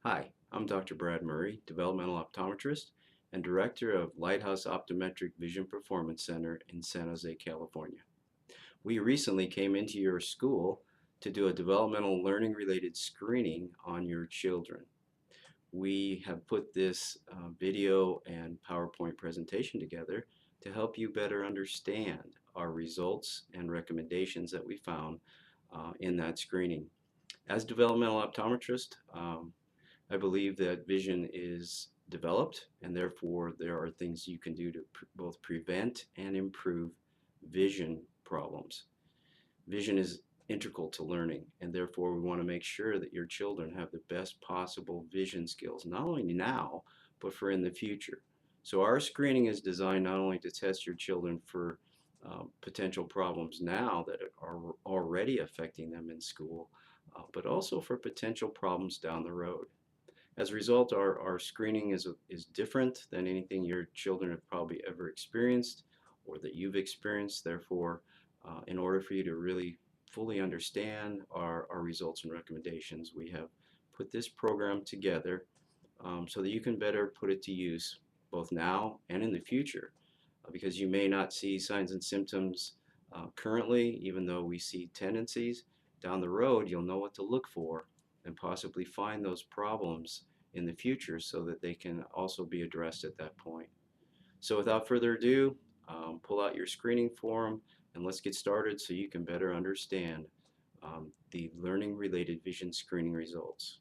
Hi, I'm Dr. Brad Murray, developmental optometrist and director of Lighthouse Optometric Vision Performance Center in San Jose, California. We recently came into your school to do a developmental learning related screening on your children. We have put this video and PowerPoint presentation together to help you better understand our results and recommendations that we found in that screening. As developmental optometrist, I believe that vision is developed, and therefore there are things you can do to both prevent and improve vision problems. Vision is integral to learning, and therefore we want to make sure that your children have the best possible vision skills, not only now, but for in the future. So our screening is designed not only to test your children for potential problems now that are already affecting them in school, but also for potential problems down the road. As a result, our screening is different than anything your children have probably ever experienced or that you've experienced. Therefore, in order for you to really fully understand our results and recommendations, we have put this program together so that you can better put it to use both now and in the future. Because you may not see signs and symptoms currently, even though we see tendencies, down the road you'll know what to look for and possibly find those problems in the future so that they can also be addressed at that point. So without further ado, pull out your screening form and let's get started so you can better understand the learning related vision screening results.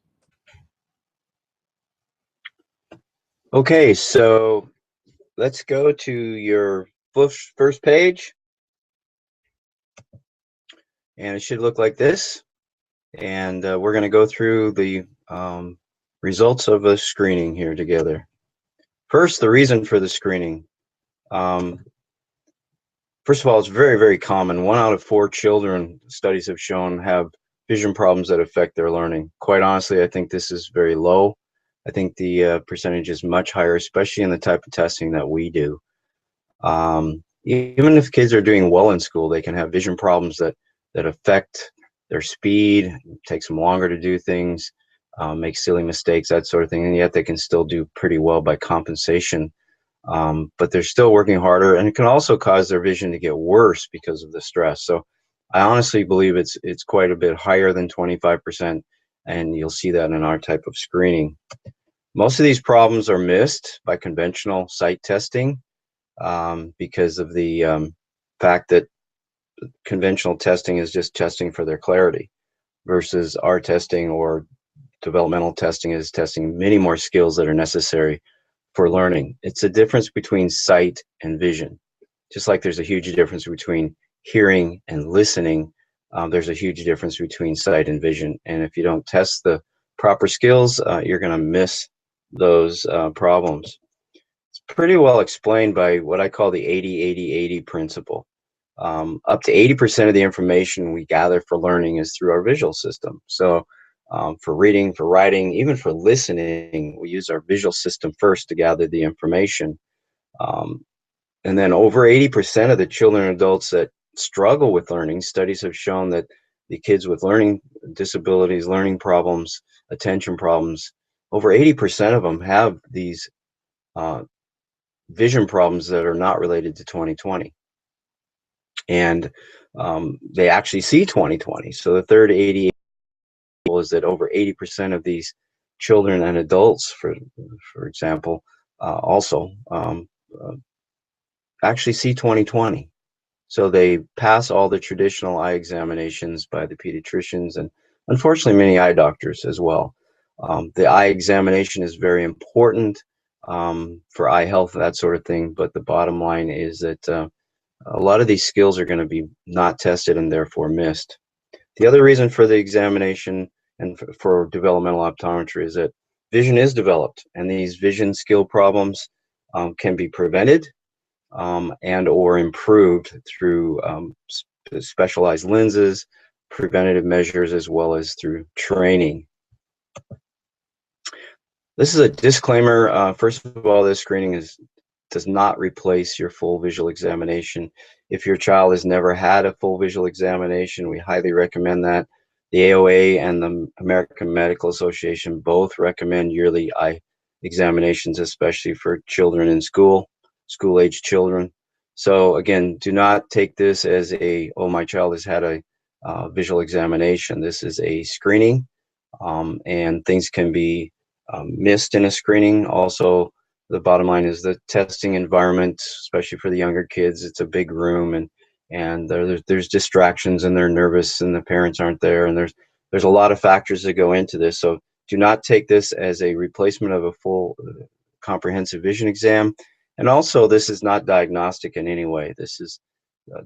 Okay, so let's go to your first page, and it should look like this. And we're going to go through the results of a screening here together. First, the reason for the screening. First of all, it's very, very common. 1 out of 4 children, studies have shown, have vision problems that affect their learning. Quite honestly, I think this is very low. I think the percentage is much higher, especially in the type of testing that we do. Even if kids are doing well in school, they can have vision problems that affect their speed, it takes them longer to do things, make silly mistakes, that sort of thing, and yet they can still do pretty well by compensation. But they're still working harder, and it can also cause their vision to get worse because of the stress. So I honestly believe it's quite a bit higher than 25%, and you'll see that in our type of screening. Most of these problems are missed by conventional sight testing because of the fact that conventional testing is just testing for their clarity, versus our testing or developmental testing is testing many more skills that are necessary for learning. It's a difference between sight and vision. Just like there's a huge difference between hearing and listening, there's a huge difference between sight and vision. And if you don't test the proper skills, you're going to miss those problems. It's pretty well explained by what I call the 80-80-80 principle. Up to 80% of the information we gather for learning is through our visual system. So for reading, for writing, even for listening, we use our visual system first to gather the information. And then over 80% of the children and adults that struggle with learning, studies have shown that the kids with learning disabilities, learning problems, attention problems, over 80% of them have these vision problems that are not related to 20/20. And they actually see 20/20. So the third 80 is that over 80% of these children and adults, for example, also actually see 20/20. So they pass all the traditional eye examinations by the pediatricians and unfortunately many eye doctors as well. The eye examination is very important for eye health, that sort of thing, but the bottom line is that a lot of these skills are going to be not tested and therefore missed. The other reason for the examination and for developmental optometry is that vision is developed, and these vision skill problems can be prevented and or improved through specialized lenses, preventative measures, as well as through training. This is a disclaimer. First of all, this screening does not replace your full visual examination. If your child has never had a full visual examination, we highly recommend that. The AOA and the American Medical Association both recommend yearly eye examinations, especially for children in school-age children. So again, do not take this as a, oh, my child has had a visual examination. This is a screening, and things can be missed in a screening. Also, the bottom line is the testing environment, especially for the younger kids. It's a big room, and there's distractions, and they're nervous, and the parents aren't there, and there's a lot of factors that go into this. So do not take this as a replacement of a full comprehensive vision exam. And also, this is not diagnostic in any way. This is uh,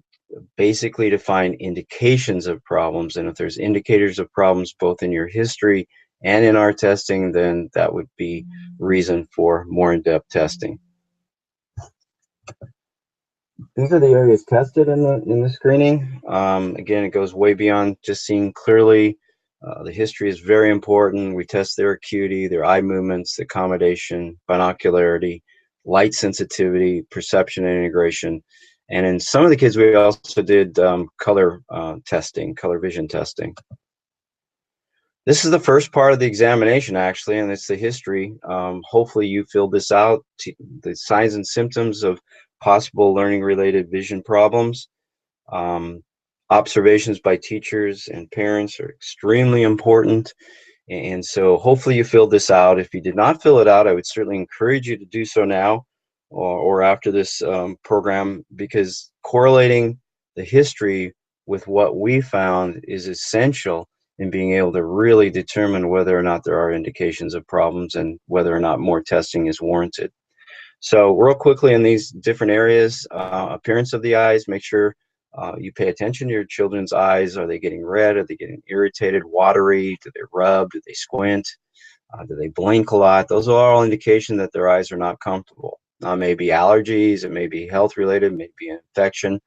basically to find indications of problems. And if there's indicators of problems both in your history and in our testing, then that would be reason for more in-depth testing. These are the areas tested in the screening. Again, it goes way beyond just seeing clearly. The history is very important. We test their acuity, their eye movements, the accommodation, binocularity, light sensitivity, perception and integration. And in some of the kids, we also did color testing, color vision testing. This is the first part of the examination, actually, and it's the history. Hopefully you filled this out, the signs and symptoms of possible learning-related vision problems. Observations by teachers and parents are extremely important. And so hopefully you filled this out. If you did not fill it out, I would certainly encourage you to do so now or after this program, because correlating the history with what we found is essential in being able to really determine whether or not there are indications of problems and whether or not more testing is warranted. So real quickly in these different areas, appearance of the eyes, make sure you pay attention to your children's eyes. Are they getting red? Are they getting irritated, watery? Do they rub? Do they squint? Do they blink a lot? Those are all indication that their eyes are not comfortable. It may be allergies, it may be health related, it may be an infection,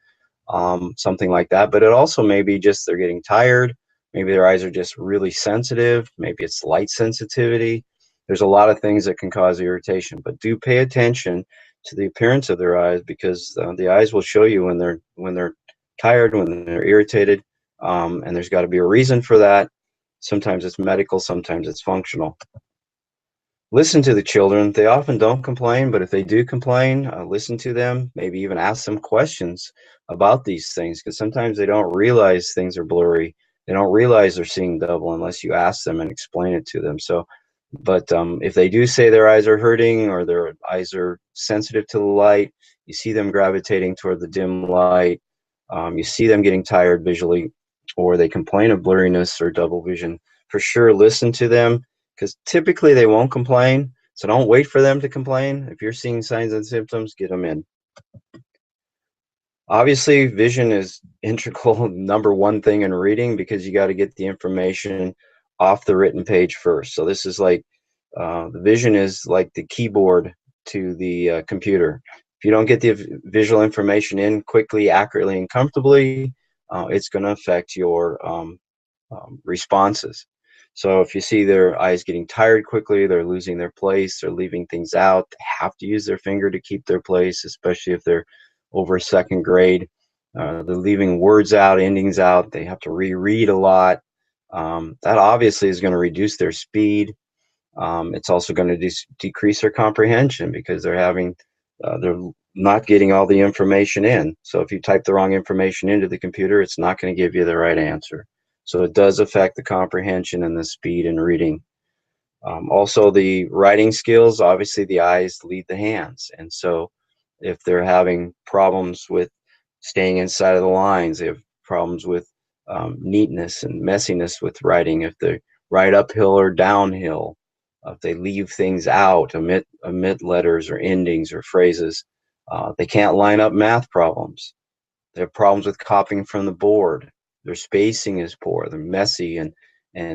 something like that. But it also may be just they're getting tired. Maybe their eyes are just really sensitive. Maybe it's light sensitivity. There's a lot of things that can cause irritation, but do pay attention to the appearance of their eyes, because the eyes will show you when they're tired, when they're irritated, and there's got to be a reason for that. Sometimes it's medical, sometimes it's functional. Listen to the children. They often don't complain, but if they do complain, listen to them, maybe even ask them questions about these things, because sometimes they don't realize things are blurry. They don't realize they're seeing double unless you ask them and explain it to them. So, but if they do say their eyes are hurting or their eyes are sensitive to the light, you see them gravitating toward the dim light, you see them getting tired visually, or they complain of blurriness or double vision, for sure listen to them, because typically they won't complain. So don't wait for them to complain. If you're seeing signs and symptoms, get them in. Obviously, vision is integral, number one thing in reading, because you got to get the information off the written page first. So this is like, the vision is like the keyboard to the computer. If you don't get the visual information in quickly, accurately, and comfortably, it's going to affect your responses. So if you see their eyes getting tired quickly, they're losing their place, they're leaving things out, they have to use their finger to keep their place, especially if they're over second grade. They're leaving words out, endings out, they have to reread a lot. That obviously is going to reduce their speed. It's also going to decrease their comprehension, because they're not getting all the information in. So if you type the wrong information into the computer, it's not going to give you the right answer. So it does affect the comprehension and the speed in reading. Also, the writing skills, obviously the eyes lead the hands. And so if they're having problems with staying inside of the lines, they have problems with neatness and messiness with writing, if they write uphill or downhill, if they leave things out, omit letters or endings or phrases, they can't line up math problems. They have problems with copying from the board. Their spacing is poor. They're messy, and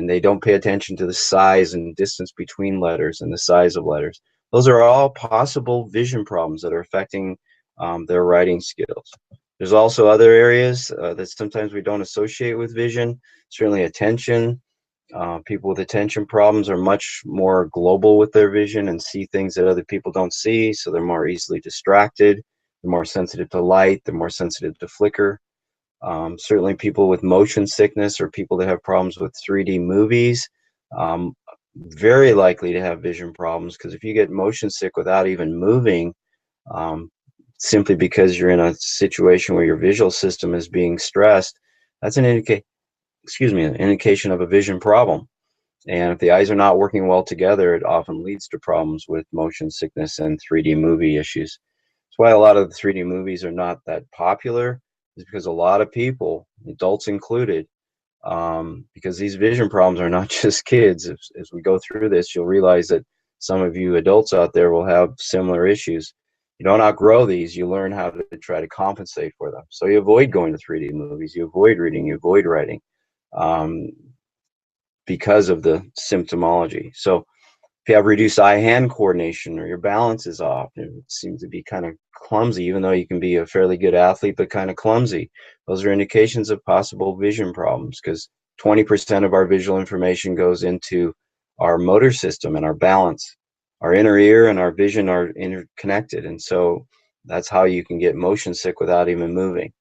they don't pay attention to the size and distance between letters and the size of letters. Those are all possible vision problems that are affecting their writing skills. There's also other areas that sometimes we don't associate with vision. Certainly attention. People with attention problems are much more global with their vision and see things that other people don't see, so they're more easily distracted. They're more sensitive to light. They're more sensitive to flicker. Certainly people with motion sickness or people that have problems with 3D movies, um, very likely to have vision problems, because if you get motion sick without even moving, um, simply because you're in a situation where your visual system is being stressed, that's an an indication of a vision problem. And if the eyes are not working well together, it often leads to problems with motion sickness and 3D movie issues. That's why a lot of the 3D movies are not that popular, is because a lot of people, adults included, because these vision problems are not just kids. As we go through this, you'll realize that some of you adults out there will have similar issues. You don't outgrow these, you learn how to try to compensate for them. So you avoid going to 3D movies, you avoid reading, you avoid writing, um, because of the symptomology. So if you have reduced eye-hand coordination or your balance is off, it seems to be kind of clumsy, even though you can be a fairly good athlete, but kind of clumsy. Those are indications of possible vision problems, because 20% of our visual information goes into our motor system and our balance. Our inner ear and our vision are interconnected. And so that's how you can get motion sick without even moving,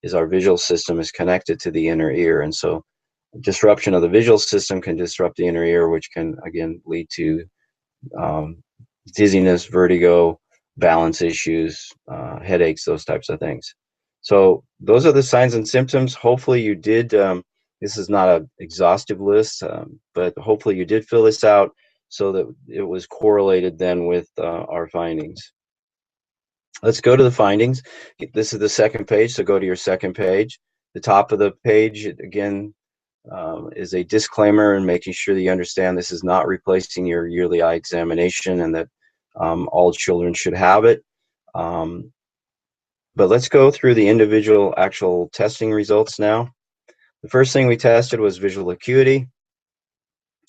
is our visual system is connected to the inner ear. And so disruption of the visual system can disrupt the inner ear, which can, again, lead to um, dizziness, vertigo, balance issues, headaches, those types of things. So those are the signs and symptoms. Hopefully you did, this is not an exhaustive list, but hopefully you did fill this out so that it was correlated then with our findings. Let's go to the findings. This is the second page, so go to your second page. The top of the page, again, is a disclaimer and making sure that you understand this is not replacing your yearly eye examination, and that all children should have it. But let's go through the individual actual testing results now. The first thing we tested was visual acuity.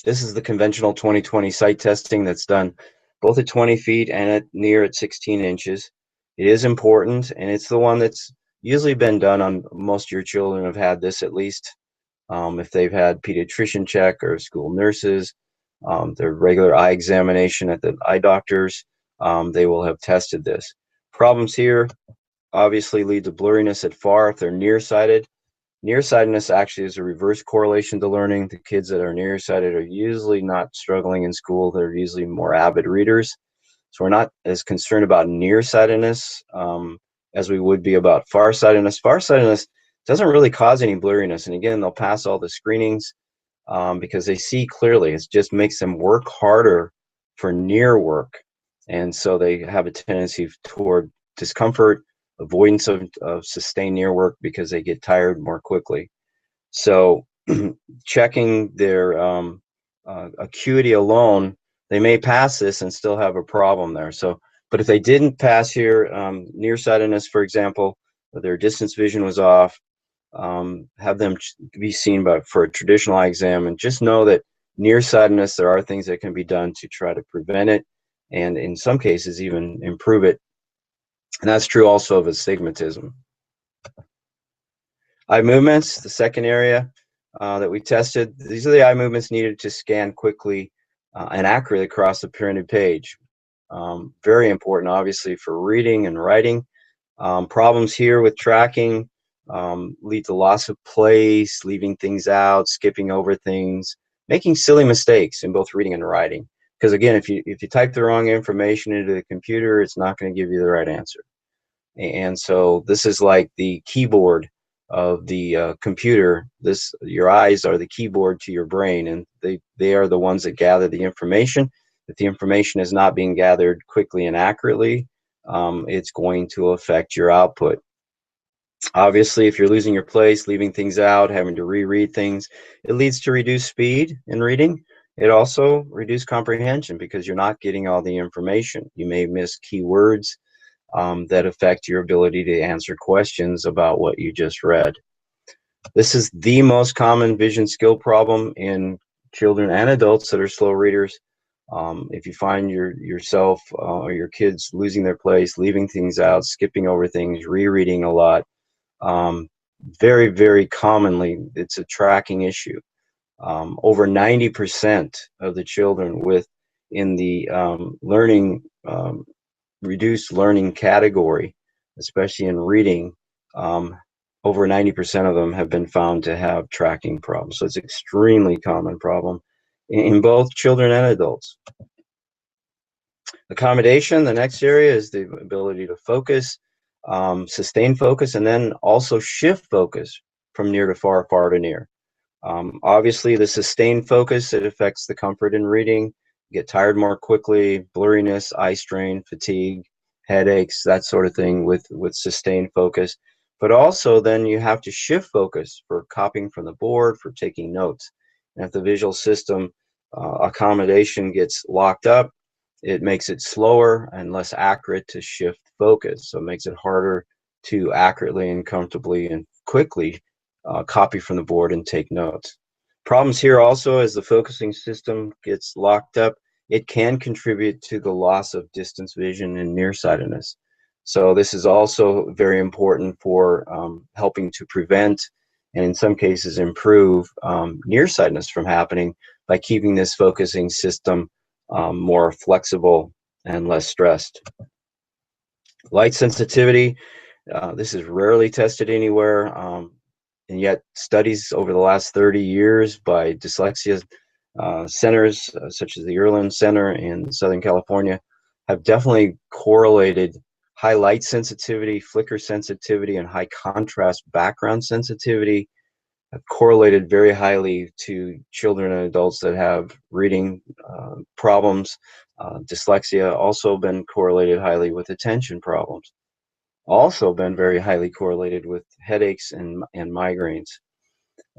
This is the conventional 20/20 sight testing that's done both at 20 feet and at near at 16 inches. It is important, and it's the one that's usually been done on most of your children have had this at least. If they've had pediatrician check or school nurses, their regular eye examination at the eye doctors, they will have tested this. Problems here obviously lead to blurriness at far if they're nearsighted. Nearsightedness actually is a reverse correlation to learning. The kids that are nearsighted are usually not struggling in school. They're usually more avid readers. So we're not as concerned about nearsightedness as we would be about farsightedness. Farsightedness doesn't really cause any blurriness. And again, they'll pass all the screenings because they see clearly. It just makes them work harder for near work. And so they have a tendency toward discomfort, avoidance of sustained near work, because they get tired more quickly. So checking their acuity alone, they may pass this and still have a problem there. So, but if they didn't pass here, nearsightedness, for example, their distance vision was off, have them be seen for a traditional eye exam, and just know that nearsightedness, there are things that can be done to try to prevent it, and in some cases even improve it. And that's true also of astigmatism. Eye movements, the second area that we tested, these are the eye movements needed to scan quickly and accurately across the printed page. Very important, obviously, for reading and writing. Problems here with tracking lead to loss of place, leaving things out, skipping over things, making silly mistakes in both reading and writing. Because again, if you type the wrong information into the computer, it's not going to give you the right answer. And so this is like the keyboard of the computer. Your eyes are the keyboard to your brain, and they are the ones that gather the information. If the information is not being gathered quickly and accurately, it's going to affect your output. Obviously, if you're losing your place, leaving things out, having to reread things, it leads to reduced speed in reading. It also reduces comprehension because you're not getting all the information. You may miss keywords that affect your ability to answer questions about what you just read. This is the most common vision skill problem in children and adults that are slow readers. If you find yourself or your kids losing their place, leaving things out, skipping over things, rereading a lot, very, very commonly, it's a tracking issue. Over 90% of the children in the reduced learning category, especially in reading, over 90% of them have been found to have tracking problems. So it's an extremely common problem in both children and adults. Accommodation, the next area, is the ability to focus, sustain focus, and then also shift focus from near to far, far to near. Obviously, the sustained focus, it affects the comfort in reading. You get tired more quickly, blurriness, eye strain, fatigue, headaches, that sort of thing with sustained focus. But also then you have to shift focus for copying from the board, for taking notes. And if the visual system accommodation gets locked up, it makes it slower and less accurate to shift focus. So it makes it harder to accurately and comfortably and quickly copy from the board and take notes. Problems here also, as the focusing system gets locked up, it can contribute to the loss of distance vision and nearsightedness. So this is also very important for helping to prevent and in some cases improve nearsightedness from happening by keeping this focusing system more flexible and less stressed. Light sensitivity, this is rarely tested anywhere. And yet studies over the last 30 years by dyslexia centers, such as the Erland Center in Southern California, have definitely correlated high light sensitivity, flicker sensitivity, and high contrast background sensitivity have correlated very highly to children and adults that have reading problems. Dyslexia also been correlated highly with attention problems. Also been very highly correlated with headaches and migraines.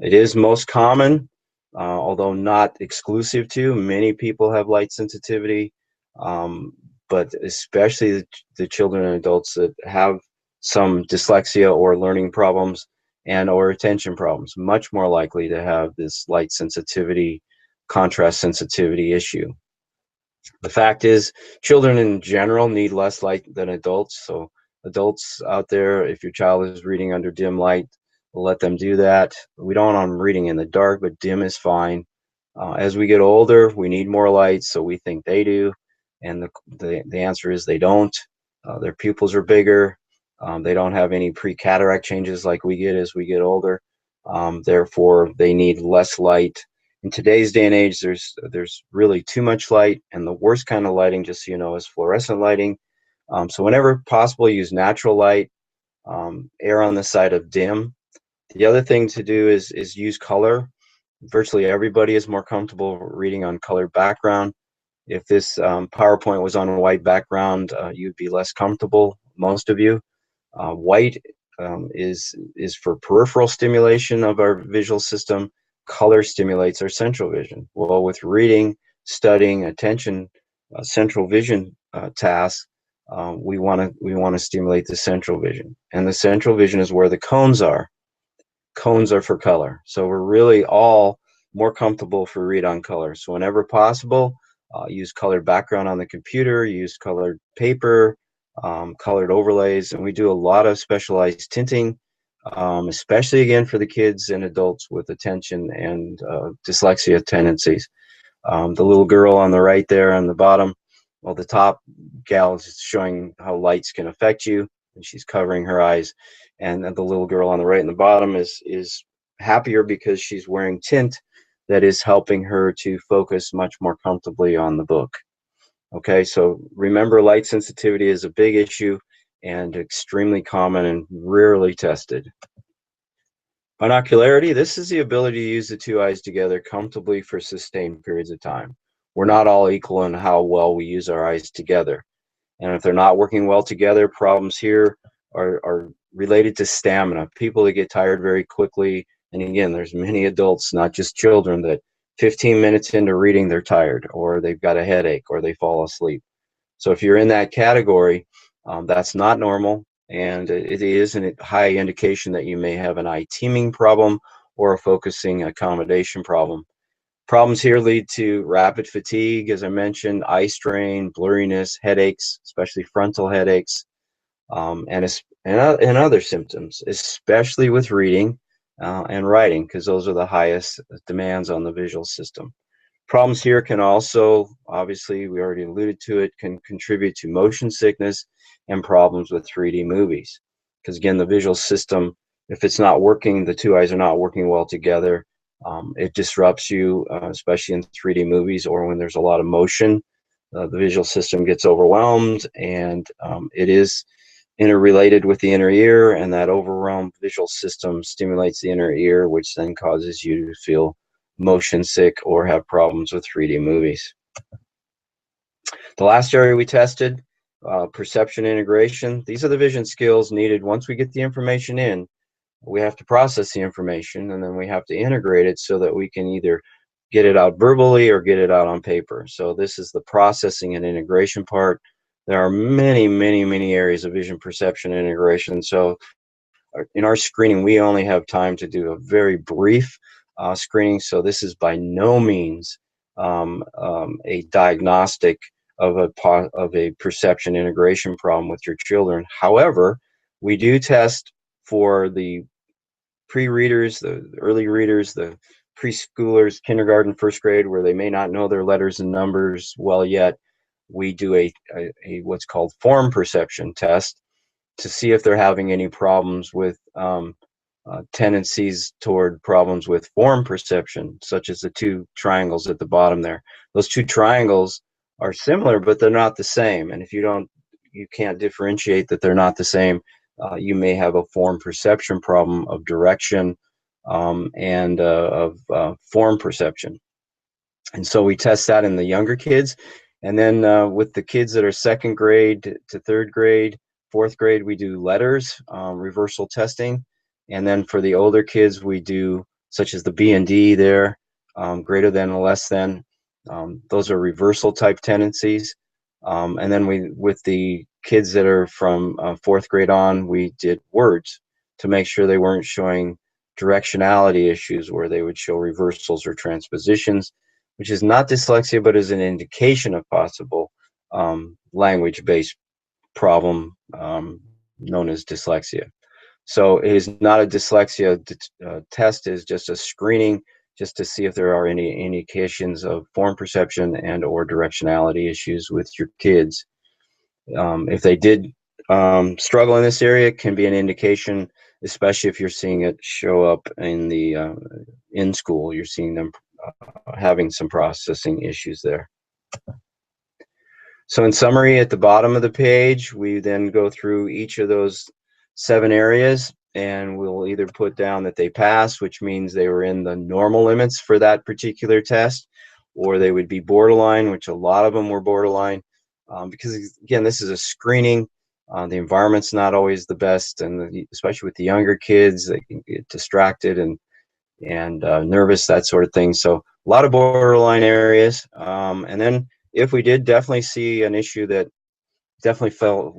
It is most common, although not exclusive to. Many people have light sensitivity, but especially the children and adults that have some dyslexia or learning problems and or attention problems, much more likely to have this light sensitivity, contrast sensitivity issue. The fact is, children in general need less light than adults. So adults out there, if your child is reading under dim light, let them do that. We don't want them reading in the dark, but dim is fine. As we get older, we need more light, so we think they do. And the answer is they don't. Their pupils are bigger. They don't have any pre-cataract changes like we get as we get older. Therefore, they need less light. In today's day and age, there's really too much light, and the worst kind of lighting, just so you know, is fluorescent lighting. So whenever possible, use natural light, err on the side of dim. The other thing to do is use color. Virtually everybody is more comfortable reading on colored background. If this PowerPoint was on a white background, you'd be less comfortable, most of you. White is for peripheral stimulation of our visual system. Color stimulates our central vision. Well, with reading, studying, attention, central vision tasks, we want to stimulate the central vision, and the central vision is where the cones are. Cones are for color, so we're really all more comfortable for read on color. So whenever possible, use colored background on the computer, use colored paper, colored overlays, and we do a lot of specialized tinting, especially again for the kids and adults with attention and dyslexia tendencies. The little girl on the right there on the bottom, well, the top gal is showing how lights can affect you, and she's covering her eyes. And the little girl on the right and the bottom is happier because she's wearing tint that is helping her to focus much more comfortably on the book. Okay, so remember, light sensitivity is a big issue and extremely common and rarely tested. Binocularity, this is the ability to use the two eyes together comfortably for sustained periods of time. We're not all equal in how well we use our eyes together. And if they're not working well together, problems here are related to stamina. People that get tired very quickly. And again, there's many adults, not just children, that 15 minutes into reading, they're tired, or they've got a headache, or they fall asleep. So if you're in that category, that's not normal. And it is a high indication that you may have an eye teaming problem or a focusing accommodation problem. Problems here lead to rapid fatigue, as I mentioned, eye strain, blurriness, headaches, especially frontal headaches, and other symptoms, especially with reading and writing, because those are the highest demands on the visual system. Problems here can also, obviously, we already alluded to it, can contribute to motion sickness and problems with 3D movies. Because again, the visual system If it's not working, the two eyes are not working well together. It disrupts you, especially in 3D movies or when there's a lot of motion. The visual system gets overwhelmed, and it is interrelated with the inner ear, and that overwhelmed visual system stimulates the inner ear, which then causes you to feel motion sick or have problems with 3D movies. The last area we tested, perception integration. These are the vision skills needed once we get the information in. We have to process the information, and then we have to integrate it so that we can either get it out verbally or get it out on paper. So this is the processing and integration part. There are many, many, many areas of vision perception integration. So in our screening, we only have time to do a very brief screening. So this is by no means a diagnostic of a perception integration problem with your children. However, we do test for the pre-readers, the early readers, the preschoolers, kindergarten, first grade, where they may not know their letters and numbers well yet. We do a what's called form perception test to see if they're having any problems with tendencies toward problems with form perception, such as the two triangles at the bottom there. Those two triangles are similar, but they're not the same. And if you can't differentiate that they're not the same, you may have a form perception problem of direction and of form perception. And so we test that in the younger kids. And then with the kids that are second grade to third grade, fourth grade, we do letters, reversal testing. And then for the older kids, we do such as the B and D there, greater than and less than. Those are reversal type tendencies. And then with the kids that are from fourth grade on, we did words to make sure they weren't showing directionality issues where they would show reversals or transpositions, which is not dyslexia, but is an indication of possible language-based problem known as dyslexia. So it is not a dyslexia test, is just a screening just to see if there are any indications of form perception and or directionality issues with your kids. If they did struggle in this area, it can be an indication, especially if you're seeing it show up in the in school, you're seeing them having some processing issues there. So in summary, at the bottom of the page, we then go through each of those 7 areas, and we'll either put down that they passed, which means they were in the normal limits for that particular test, or they would be borderline, which a lot of them were borderline, because again, this is a screening. The environment's not always the best, and especially with the younger kids, they can get distracted and nervous, that sort of thing. So a lot of borderline areas. And then if we did definitely see an issue that definitely fell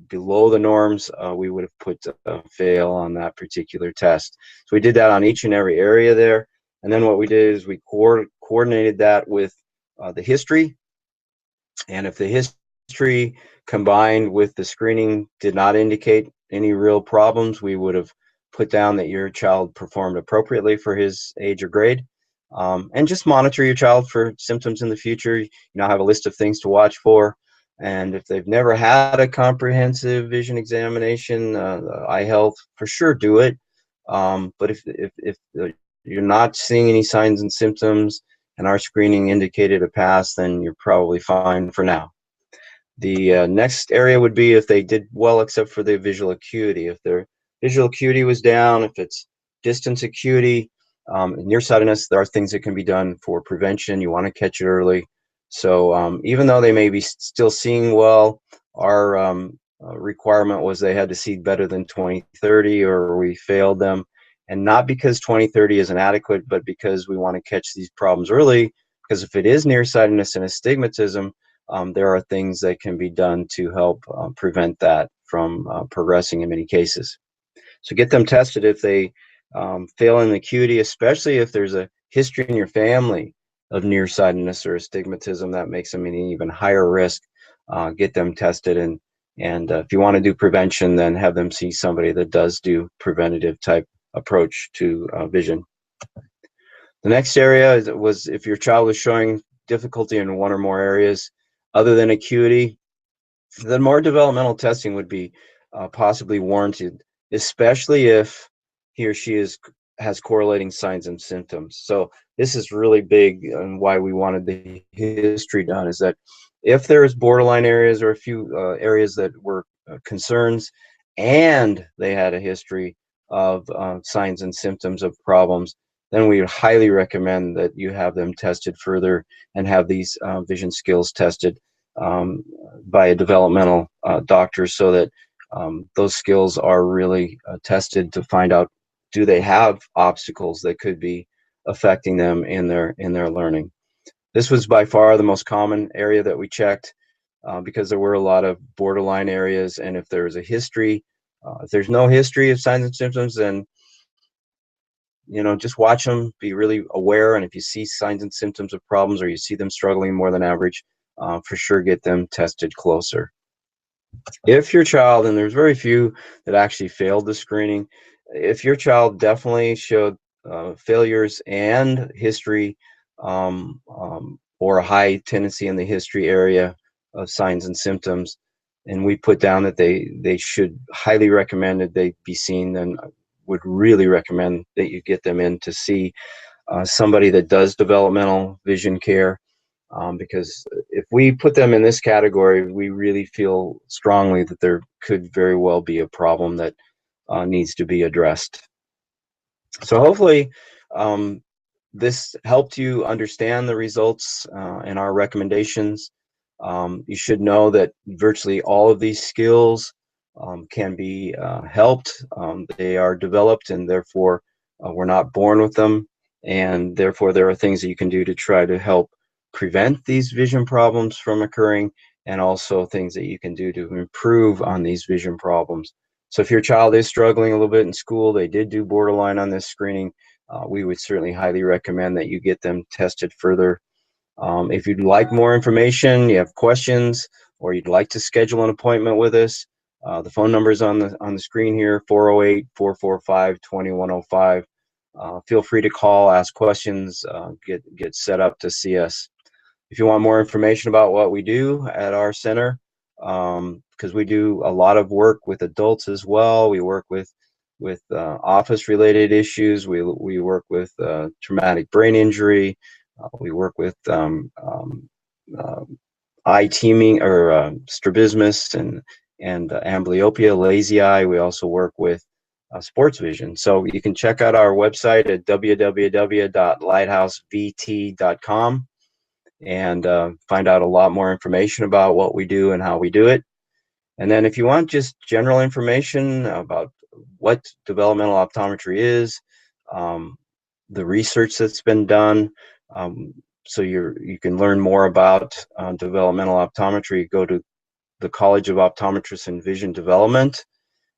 below the norms, we would have put fail on that particular test. So we did that on each and every area there. And then what we did is we coordinated that with the history. And if the history combined with the screening did not indicate any real problems, we would have put down that your child performed appropriately for his age or grade. And just monitor your child for symptoms in the future. You know, have a list of things to watch for. And if they've never had a comprehensive vision examination, eye health, for sure do it. But if you're not seeing any signs and symptoms and our screening indicated a pass, then you're probably fine for now. The next area would be if they did well except for the visual acuity. If their visual acuity was down, if it's distance acuity, nearsightedness, there are things that can be done for prevention. You want to catch it early. So even though they may be still seeing well, our requirement was they had to see better than 20/30 or we failed them. And not because 20/30 is inadequate, but because we want to catch these problems early, because if it is nearsightedness and astigmatism, there are things that can be done to help prevent that from progressing in many cases. So get them tested if they fail in acuity, especially if there's a history in your family of nearsightedness or astigmatism that makes them an even higher risk. Get them tested, and if you want to do prevention, then have them see somebody that does do preventative type approach to vision. The next area was if your child was showing difficulty in one or more areas other than acuity, then more developmental testing would be possibly warranted, especially if he or she has correlating signs and symptoms. So this is really big, and why we wanted the history done is that if there's borderline areas or a few areas that were concerns, and they had a history of signs and symptoms of problems, then we would highly recommend that you have them tested further and have these vision skills tested um, by a developmental doctor, so that those skills are really tested to find out, do they have obstacles that could be affecting them in their learning. This was by far the most common area that we checked, because there were a lot of borderline areas, and if there's a history, if there's no history of signs and symptoms, then just watch them, be really aware, and if you see signs and symptoms of problems or you see them struggling more than average, for sure get them tested closer. If your child, and there's very few that actually failed the screening, if your child definitely showed failures and history, or a high tendency in the history area of signs and symptoms, and we put down that they should highly recommend that they be seen, then I would really recommend that you get them in to see somebody that does developmental vision care, because if we put them in this category, we really feel strongly that there could very well be a problem that needs to be addressed. So hopefully, um, this helped you understand the results and our recommendations. You should know that virtually all of these skills can be helped. They are developed, and therefore we're not born with them. And therefore, there are things that you can do to try to help prevent these vision problems from occurring, and also things that you can do to improve on these vision problems. So if your child is struggling a little bit in school, they did do borderline on this screening, we would certainly highly recommend that you get them tested further. If you'd like more information, you have questions, or you'd like to schedule an appointment with us, the phone number is on the screen here, 408-445-2105. Feel free to call, ask questions, get set up to see us. If you want more information about what we do at our center, because we do a lot of work with adults as well. We work with office related issues. We work with traumatic brain injury. We work with uh, eye teaming, or strabismus, and amblyopia, lazy eye. We also work with sports vision. So you can check out our website at www.lighthousevt.com and find out a lot more information about what we do and how we do it. And then if you want just general information about what developmental optometry is, um, the research that's been done, um, so you can learn more about developmental optometry, go to the College of Optometrists and Vision Development,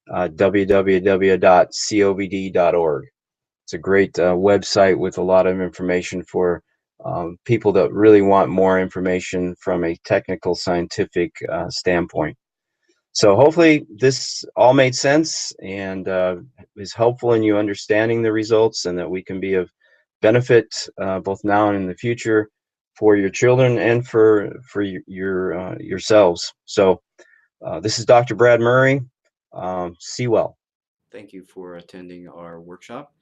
www.covd.org. It's a great website with a lot of information for people that really want more information from a technical, scientific standpoint. So hopefully this all made sense and is helpful in you understanding the results, and that we can be of benefit both now and in the future for your children and for yourselves. So this is Dr. Brad Murray. See well. Thank you for attending our workshop.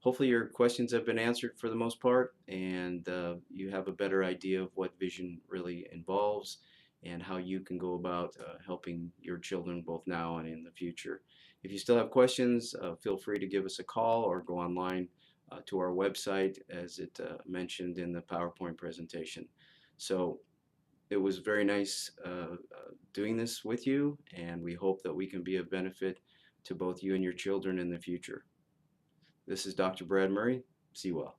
Hopefully your questions have been answered for the most part, and you have a better idea of what vision really involves and how you can go about helping your children both now and in the future. If you still have questions, feel free to give us a call or go online to our website, as it mentioned in the PowerPoint presentation. So it was very nice doing this with you, and we hope that we can be of benefit to both you and your children in the future. This is Dr. Brad Murray. See you well.